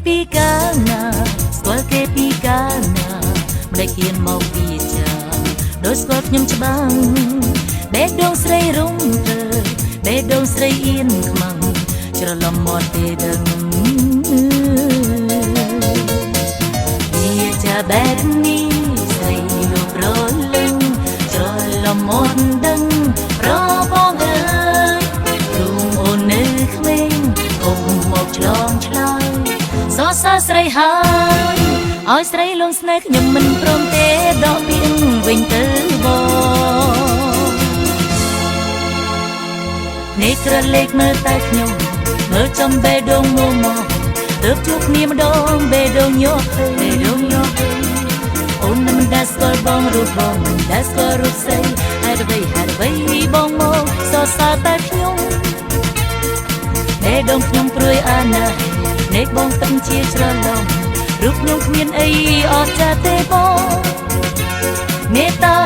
ពីកាលណាស្គាល់គេពីកាលណាម្លេចហ៊ានមកពីចាដោយស្គាល់ខ្ញុំច្បាស់បេះដូងស្រីរុំទៅបេះដូងស្រីអៀនខ្មាំងច្រឡំមាត់ទេដឹងវាចាបែបនេះស្រីលោករលឹងច្រឡំមាត់ដឹងប្របងអើយរូងអូននៅក្មេងគុំមកឆ្លងឆ្លើយសរសើរស្រីហើយឲ្យស្រីលងស្នេហ៍ខ្ញុំមិនព្រមទេដកពីវិញទៅបងនេះក្រឡេកមើលតែខ្ញុំមើលចំបេះដូងមួមកទើបជួបគ្នាម្ដងបេះដូងញាប់ទៅអូនមិនដែលស្គាល់បងរូបបងមិនដែលស្គាល់រូបស្រីហេតុអ្វីបងមកសរសើរតែខ្ញុំបេះដូងខ្ញុំព្រួយអាណើនេះបងពិតជាច្រឡំរូបខ្ញុំគ្មានអីអស្ចារ្យទេបងមេត្តា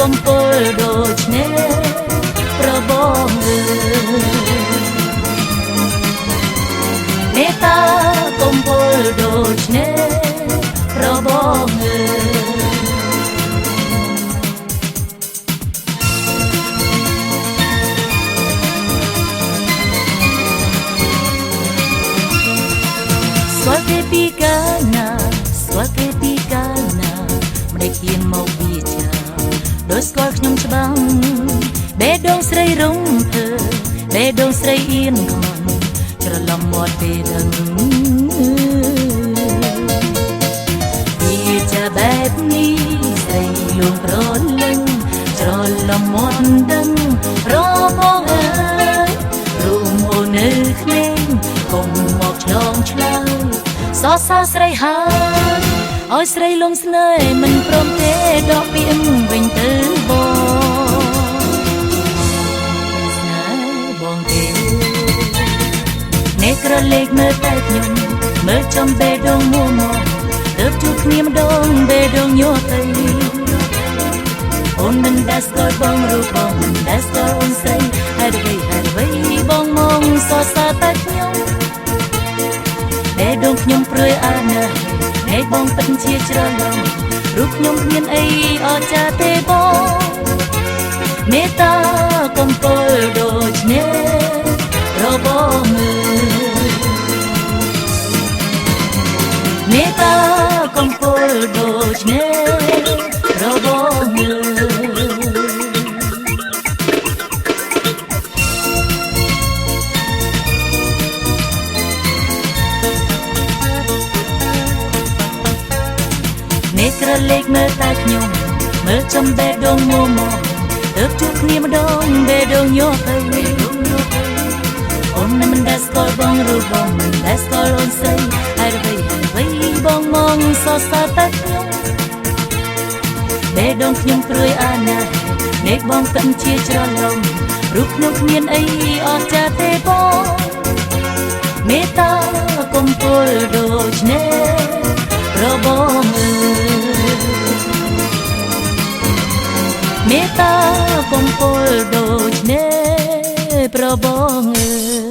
កំពុលដូចនេះប្របងអើយមេត្តាកំពុលដូចនេះប្របងអើយស្គាល់គេពីកាលណាស្គាល់គេពីកាលណាម្ដេចហ៊ានមកវាចាដោយស្គាល់ខ្ញុំច្បាស់បេះដូងស្រីរុំធ្វើបេះដូងស្រីអៀនខ្មាំងច្រឡំមាត់ទេដឹងវាចាបែបនេះស្រីលងប្រលឹងច្រឡំមាត់ដឹងរបងអើយរូងអូននៅក្មេងគុំមកឆ្លងឆ្លើយសរសើរស្រីហើយឲ្យស្រីលងស្នេហ៍មិនព្រមទេដកពីវិញទៅបងស្នេហ៍បងទេនេះក្រឡេកមើលតែខ្ញុំមើលចំបេះដូងមួមកទើបជួបគ្នាម្ដងបេះដូងញាប់ទៅអូនមិនដែលស្គាល់បងរូបបងមិនដែលស្គាល់អូនស្រីហេតុអ្វីបងមកសរសើរតែខ្ញុំបេះដូងខ្ញុំព្រួយអាណើនេះបងពិតជាច្រឡំរូបខ្ញុំគ្មានអីអស្ចារ្យទេបងមេត្តាកំពុលដូចនេះប្របងអើយមេត្តាកំពុលដូចនេះប្របងអើយនេះក្រឡេកមើលតែខ្ញុំមើលចំបេះដូងមួមកទើបជួបគ្នាម្ដងបេះដូងញាប់ទៅអូនមិនដែលស្គាល់បងរូបបងមិនដែលស្គាល់អូនស្រីហេតុអ្វីបងមកសរសើរតែខ្ញុំបេះដូងខ្ញុំព្រួយអាណើនេះបងពិតជាច្រឡំរូបខ្ញុំគ្មានអីអស្ចារ្យទេបងមេត្តាកំពុលដូចនេះប្របងអើយមេត្តាកំពុលដូចនេះប្របងអើយ